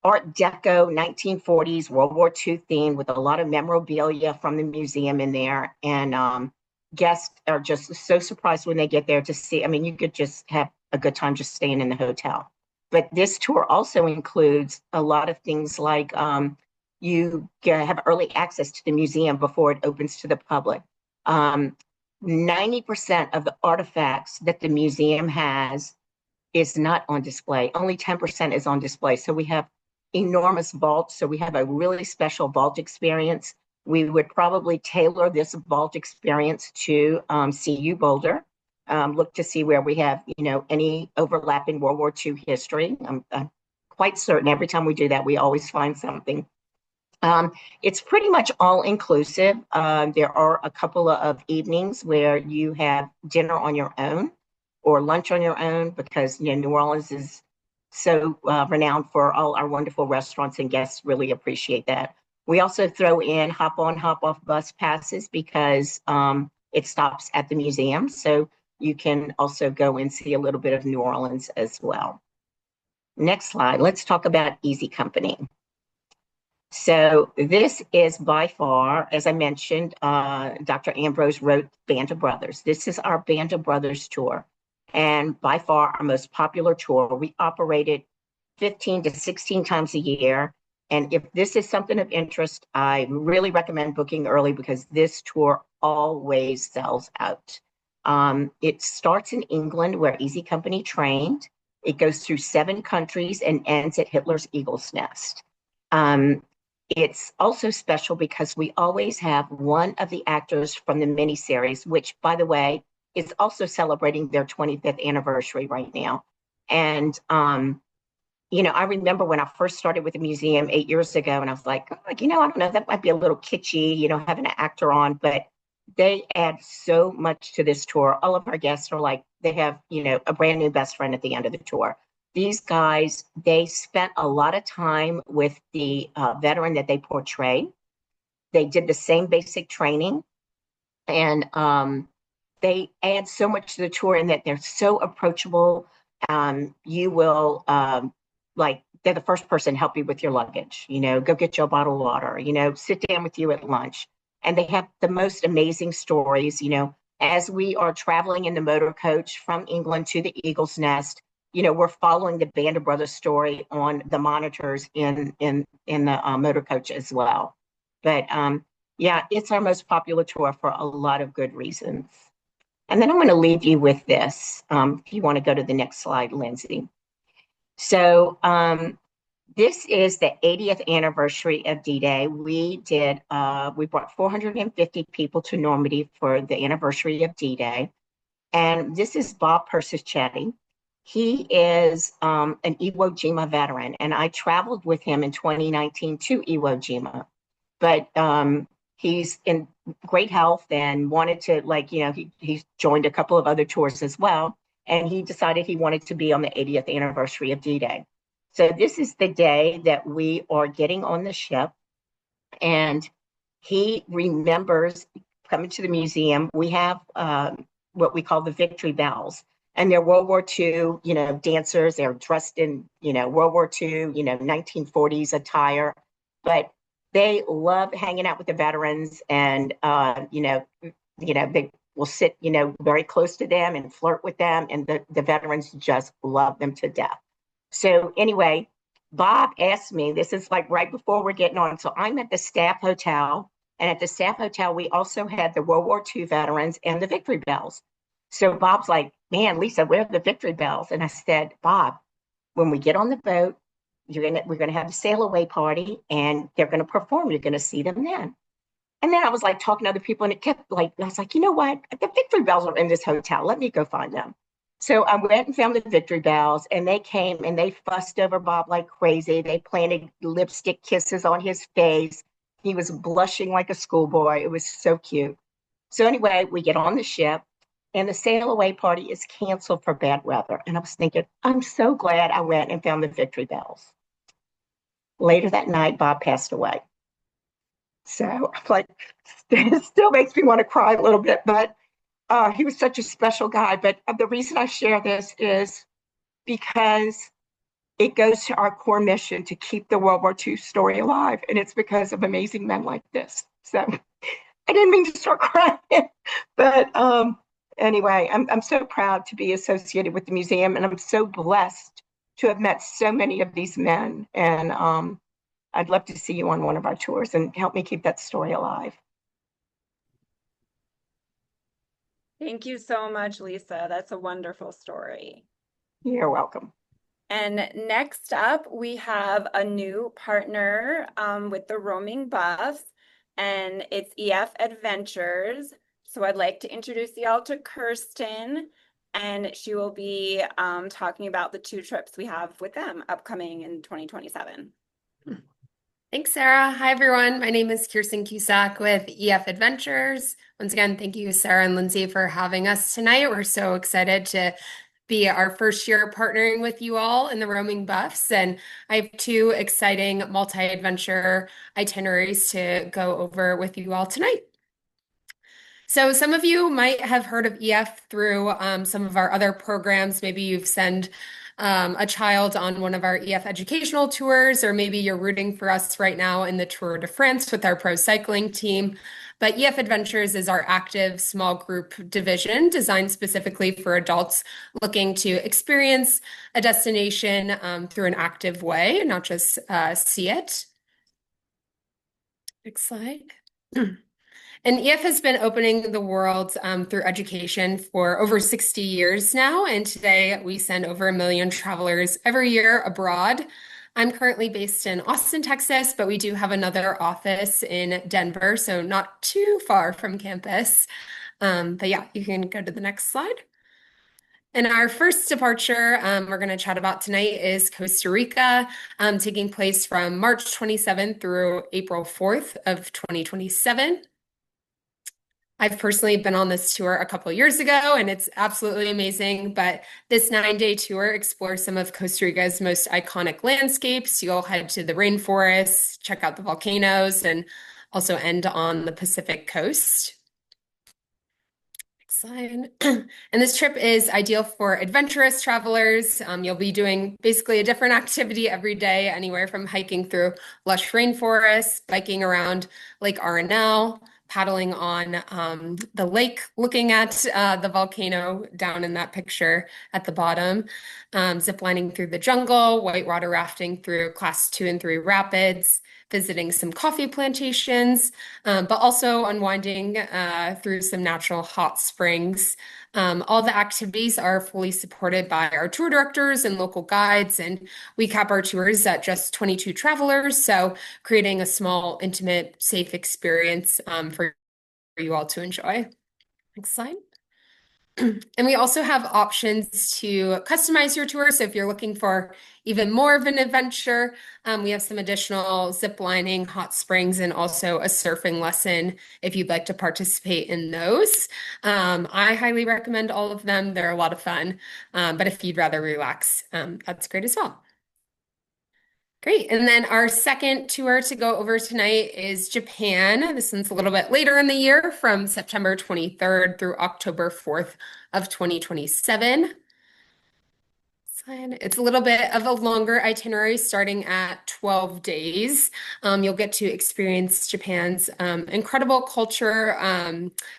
Art Deco, 1940s, World War II theme with a lot of memorabilia from the museum in there. And guests are just so surprised when they get there to see. I mean, you could just have a good time just staying in the hotel. But this tour also includes a lot of things like you have early access to the museum before it opens to the public. 90% of the artifacts that the museum has is not on display. Only 10% is on display. So we have enormous vaults. So we have a really special vault experience. We would probably tailor this vault experience to CU Boulder. Look to see where we have, any overlap in World War II history. I'm quite certain every time we do that, we always find something. It's pretty much all inclusive. There are a couple of evenings where you have dinner on your own or lunch on your own because New Orleans is so renowned for all our wonderful restaurants, and guests really appreciate that. We also throw in hop on, hop off bus passes because it stops at the museum. So you can also go and see a little bit of New Orleans as well. Next slide. Let's talk about Easy Company. So this is by far, as I mentioned, Dr. Ambrose wrote Band of Brothers. This is our Band of Brothers tour, and by far our most popular tour. We operate it 15 to 16 times a year. And if this is something of interest, I really recommend booking early because this tour always sells out. It starts in England, where Easy Company trained. It goes through 7 countries and ends at Hitler's Eagle's Nest. It's also special because we always have one of the actors from the miniseries, which, by the way, is also celebrating their 25th anniversary right now. And I remember when I first started with the museum 8 years ago, and I was like, I don't know, that might be a little kitschy, having an actor on, but they add so much to this tour. All of our guests are like, they have, a brand new best friend at the end of the tour. These guys, they spent a lot of time with the veteran that they portray. They did the same basic training, and they add so much to the tour in that they're so approachable. You will, they're the first person to help you with your luggage, go get you a bottle of water, sit down with you at lunch. And they have the most amazing stories, as we are traveling in the motor coach from England to the Eagle's Nest, we're following the Band of Brothers story on the monitors in the motor coach as well. But yeah, it's our most popular tour for a lot of good reasons. And then I'm going to leave you with this. If you want to go to the next slide, Lindsay. So this is the 80th anniversary of D-Day. We brought 450 people to Normandy for the anniversary of D-Day. And this is Bob Persichetti. He is an Iwo Jima veteran, and I traveled with him in 2019 to Iwo Jima. But he's in great health and wanted to, he joined a couple of other tours as well. And he decided he wanted to be on the 80th anniversary of D-Day. So this is the day that we are getting on the ship. And he remembers coming to the museum. We have what we call the victory bells. And they're World War II, dancers. They're dressed in, World War II, 1940s attire. But they love hanging out with the veterans, and they will sit, very close to them and flirt with them, and the veterans just love them to death. So anyway, Bob asked me, this is like right before we're getting on. So I'm at the staff hotel, and at the staff hotel, we also had the World War II veterans and the victory bells. So Bob's like, man, Lisa, where are the victory bells? And I said, Bob, when we get on the boat, we're gonna have a sail away party, and they're gonna perform. You're gonna see them then. And then I was like talking to other people, and it kept I was like, you know what? The victory bells are in this hotel. Let me go find them. So I went and found the victory bells, and they came and they fussed over Bob like crazy. They planted lipstick kisses on his face. He was blushing like a schoolboy. It was so cute. So anyway, we get on the ship, and the sail away party is canceled for bad weather. And I was thinking, I'm so glad I went and found the victory bells. Later that night, Bob passed away. So I'm like, it still makes me want to cry a little bit, but he was such a special guy. But the reason I share this is because it goes to our core mission to keep the World War II story alive. And it's because of amazing men like this. So I didn't mean to start crying, but anyway, I'm so proud to be associated with the museum, and I'm so blessed to have met so many of these men. And I'd love to see you on one of our tours and help me keep that story alive. Thank you so much, Lisa. That's a wonderful story. You're welcome. And next up, we have a new partner with the Roaming Buffs, and it's EF Adventures. So I'd like to introduce y'all to Kirsten, and she will be talking about the 2 trips we have with them upcoming in 2027. Thanks, Sarah. Hi, everyone. My name is Kirsten Cusack with EF Adventures. Once again, thank you, Sarah and Lindsay, for having us tonight. We're so excited to be our first year partnering with you all in the Roaming Buffs. And I have 2 exciting multi-adventure itineraries to go over with you all tonight. So some of you might have heard of EF through some of our other programs. Maybe you've sent a child on one of our EF educational tours, or maybe you're rooting for us right now in the Tour de France with our pro cycling team. But EF Adventures is our active small group division designed specifically for adults looking to experience a destination through an active way, not just see it. Next slide. And EF has been opening the world through education for over 60 years now, and today we send over 1 million travelers every year abroad. I'm currently based in Austin, Texas, but we do have another office in Denver, so not too far from campus. But yeah, you can go to the next slide. And our first departure we're going to chat about tonight is Costa Rica, taking place from March 27th through April 4th of 2027. I've personally been on this tour a couple of years ago, and it's absolutely amazing. But this 9-day tour explores some of Costa Rica's most iconic landscapes. You'll head to the rainforests, check out the volcanoes, and also end on the Pacific coast. Next slide. And this trip is ideal for adventurous travelers. You'll be doing basically a different activity every day, anywhere from hiking through lush rainforests, biking around Lake Arenal, paddling on the lake, looking at the volcano down in that picture at the bottom, ziplining through the jungle, whitewater rafting through class 2 and 3 rapids, visiting some coffee plantations, but also unwinding through some natural hot springs. All the activities are fully supported by our tour directors and local guides, and we cap our tours at just 22 travelers, so creating a small, intimate, safe experience for you all to enjoy. Next slide. And we also have options to customize your tour. So if you're looking for even more of an adventure, we have some additional zip lining, hot springs, and also a surfing lesson if you'd like to participate in those. I highly recommend all of them. They're a lot of fun. But if you'd rather relax, that's great as well. Great. And then our second tour to go over tonight is Japan. This one's a little bit later in the year from September 23rd through October 4th of 2027. It's a little bit of a longer itinerary starting at 12 days. You'll get to experience Japan's incredible culture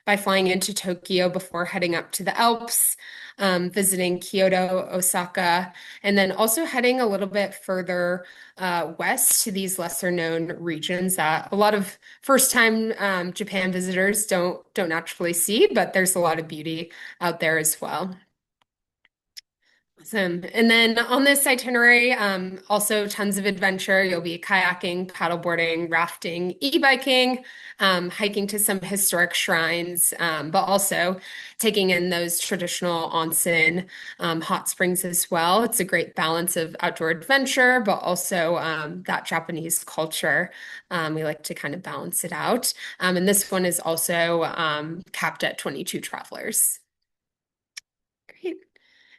by flying into Tokyo before heading up to the Alps, visiting Kyoto, Osaka, and then also heading a little bit further west to these lesser known regions that a lot of first-time Japan visitors don't naturally see, but there's a lot of beauty out there as well. Awesome. And then on this itinerary, also tons of adventure. You'll be kayaking, paddleboarding, rafting, e-biking, hiking to some historic shrines, but also taking in those traditional onsen hot springs as well. It's a great balance of outdoor adventure, but also that Japanese culture. We like to kind of balance it out. And this one is also capped at 22 travelers. Great.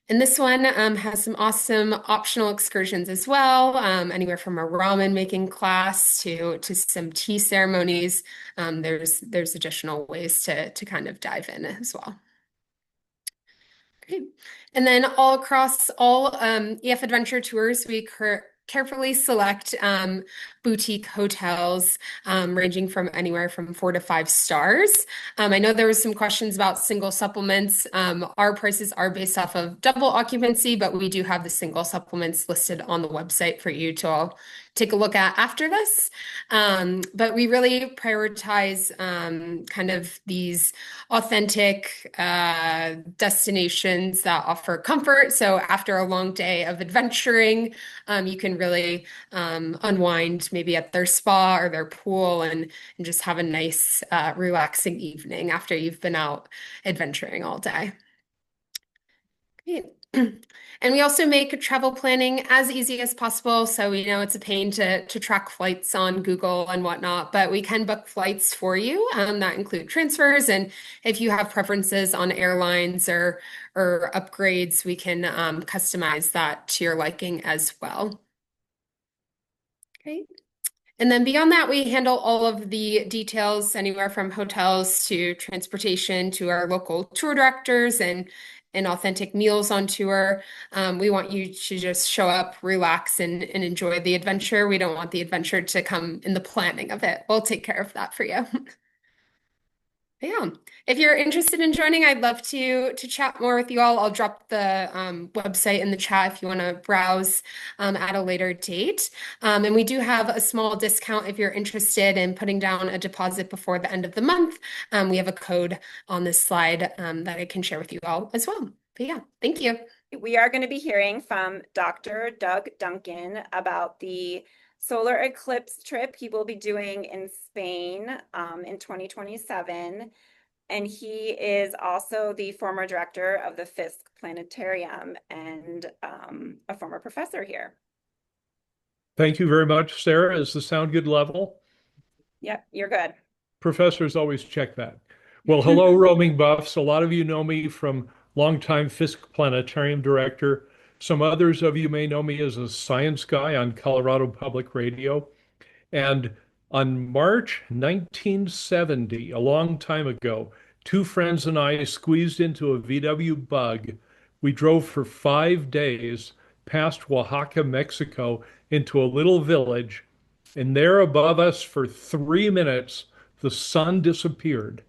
And this one has some awesome optional excursions as well, anywhere from a ramen making class to some tea ceremonies. There's additional ways to kind of dive in as well. Great. And then all across all EF Adventure tours, we carefully select boutique hotels ranging from anywhere from 4 to 5 stars. I know there was some questions about single supplements. Our prices are based off of double occupancy, but we do have the single supplements listed on the website for you to all take a look at after this. But we really prioritize kind of these authentic destinations that offer comfort. So after a long day of adventuring, you can really unwind maybe at their spa or their pool and just have a nice, relaxing evening after you've been out adventuring all day. Great. And we also make travel planning as easy as possible. So we know it's a pain to track flights on Google and whatnot, but we can book flights for you that include transfers. And if you have preferences on airlines or upgrades, we can customize that to your liking as well. Great. And then beyond that, we handle all of the details, anywhere from hotels to transportation to our local tour directors and authentic meals on tour. We want you to just show up, relax, and enjoy the adventure. We don't want the adventure to come in the planning of it. We'll take care of that for you. Yeah. If you're interested in joining, I'd love to chat more with you all. I'll drop the website in the chat if you want to browse at a later date. And we do have a small discount if you're interested in putting down a deposit before the end of the month. We have a code on this slide that I can share with you all as well. But yeah, thank you. We are going to be hearing from Dr. Doug Duncan about the solar eclipse trip he will be doing in Spain in 2027. And he is also the former director of the Fisk Planetarium and a former professor here. Thank you very much, Sarah. Is the sound good level? Yep, you're good. Professors always check that. Well, hello, roaming buffs. A lot of you know me from longtime Fisk Planetarium director. Some others of you may know me as a science guy on Colorado Public Radio. And on March 1970, a long time ago, 2 friends and I squeezed into a VW Bug. We drove for 5 days past Oaxaca, Mexico, into a little village. And there above us for 3 minutes, the sun disappeared.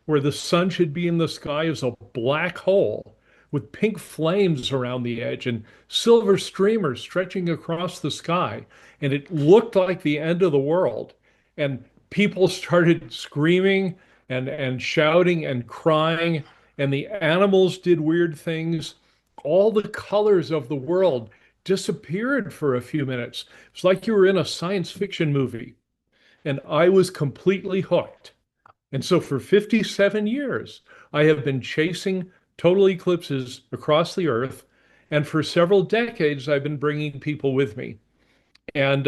Where the sun should be in the sky is a black hole with pink flames around the edge and silver streamers stretching across the sky. And it looked like the end of the world. And people started screaming and shouting and crying. And the animals did weird things. All the colors of the world disappeared for a few minutes. It's like you were in a science fiction movie. And I was completely hooked. And so for 57 years, I have been chasing total eclipses across the earth. And for several decades, I've been bringing people with me. And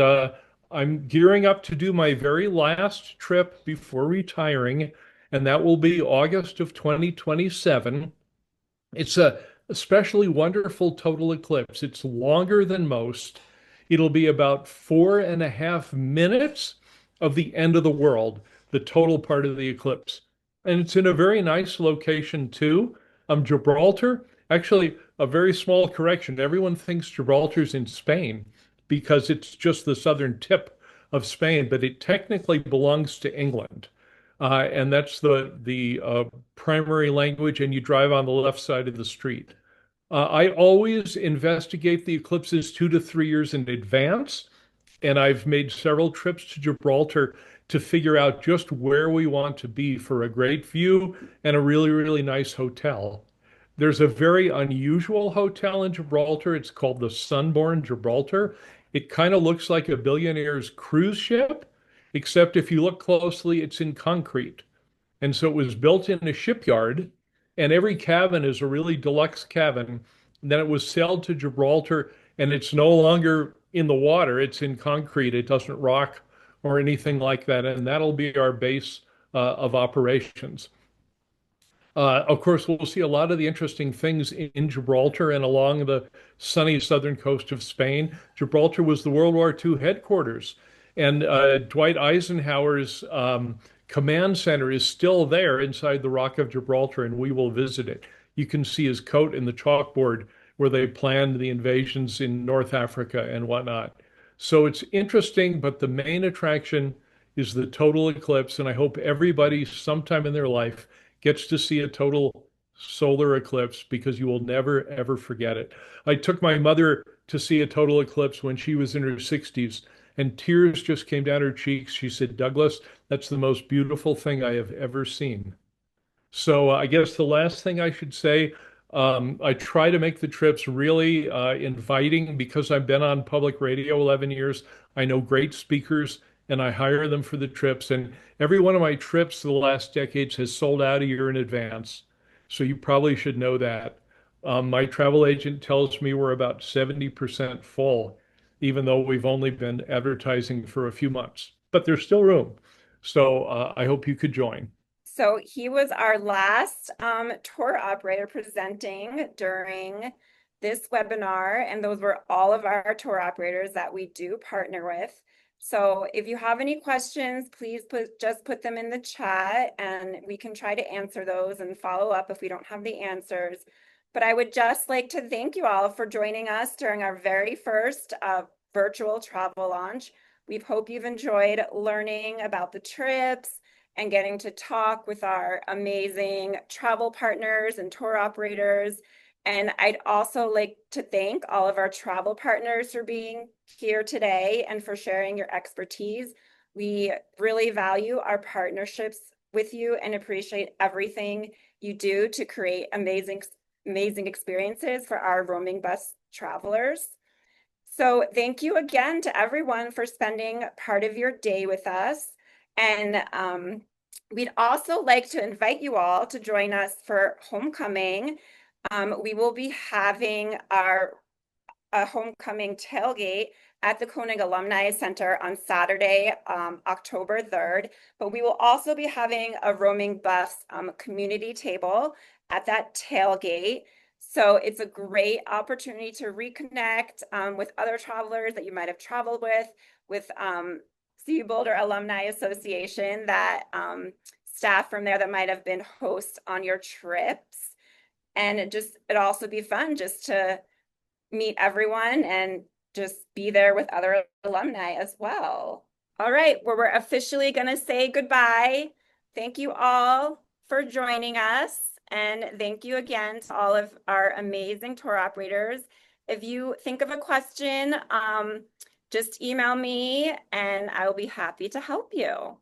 I'm gearing up to do my very last trip before retiring, and that will be August of 2027. It's a especially wonderful total eclipse. It's longer than most. It'll be about 4.5 minutes of the end of the world, the total part of the eclipse. And it's in a very nice location too. Gibraltar, actually, a very small correction. Everyone thinks Gibraltar's in Spain because it's just the southern tip of Spain, but it technically belongs to England. And that's the primary language, and you drive on the left side of the street. I always investigate the eclipses 2 to 3 years in advance, and I've made several trips to Gibraltar to figure out just where we want to be for a great view and a really, really nice hotel. There's a very unusual hotel in Gibraltar. It's called the Sunborn Gibraltar. It kind of looks like a billionaire's cruise ship, except if you look closely, it's in concrete. And so it was built in a shipyard, and every cabin is a really deluxe cabin. And then it was sailed to Gibraltar, and it's no longer in the water, it's in concrete. It doesn't rock or anything like that. And that'll be our base of operations. Of course, we'll see a lot of the interesting things in Gibraltar and along the sunny southern coast of Spain. Gibraltar was the World War II headquarters, and Dwight Eisenhower's command center is still there inside the Rock of Gibraltar, and we will visit it. You can see his coat in the chalkboard where they planned the invasions in North Africa and whatnot. So it's interesting, but the main attraction is the total eclipse, and I hope everybody sometime in their life gets to see a total solar eclipse because you will never, ever forget it. I took my mother to see a total eclipse when she was in her 60s, and tears just came down her cheeks. She said, "Douglas, that's the most beautiful thing I have ever seen." So I guess the last thing I should say, I try to make the trips really inviting because I've been on public radio 11 years. I know great speakers and I hire them for the trips. And every one of my trips the last decades has sold out a year in advance. So you probably should know that. My travel agent tells me we're about 70% full, even though we've only been advertising for a few months, but there's still room. So I hope you could join. So he was our last tour operator presenting during this webinar, and those were all of our tour operators that we do partner with. So if you have any questions, please just put them in the chat and we can try to answer those and follow up if we don't have the answers. But I would just like to thank you all for joining us during our very first virtual travel launch. We hope you've enjoyed learning about the trips and getting to talk with our amazing travel partners and tour operators. And I'd also like to thank all of our travel partners for being here today and for sharing your expertise. We really value our partnerships with you and appreciate everything you do to create amazing experiences for our roaming bus travelers. So thank you again to everyone for spending part of your day with us. And we'd also like to invite you all to join us for homecoming. We will be having our homecoming tailgate at the Koenig Alumni Center on Saturday, October 3rd. But we will also be having a roaming bus community table at that tailgate. So it's a great opportunity to reconnect with other travelers that you might have traveled with CU Boulder Alumni Association, that staff from there that might have been hosts on your trips. And it'd also be fun just to meet everyone and just be there with other alumni as well. All right, well, we're officially going to say goodbye. Thank you all for joining us. And thank you again to all of our amazing tour operators. If you think of a question, just email me and I will be happy to help you.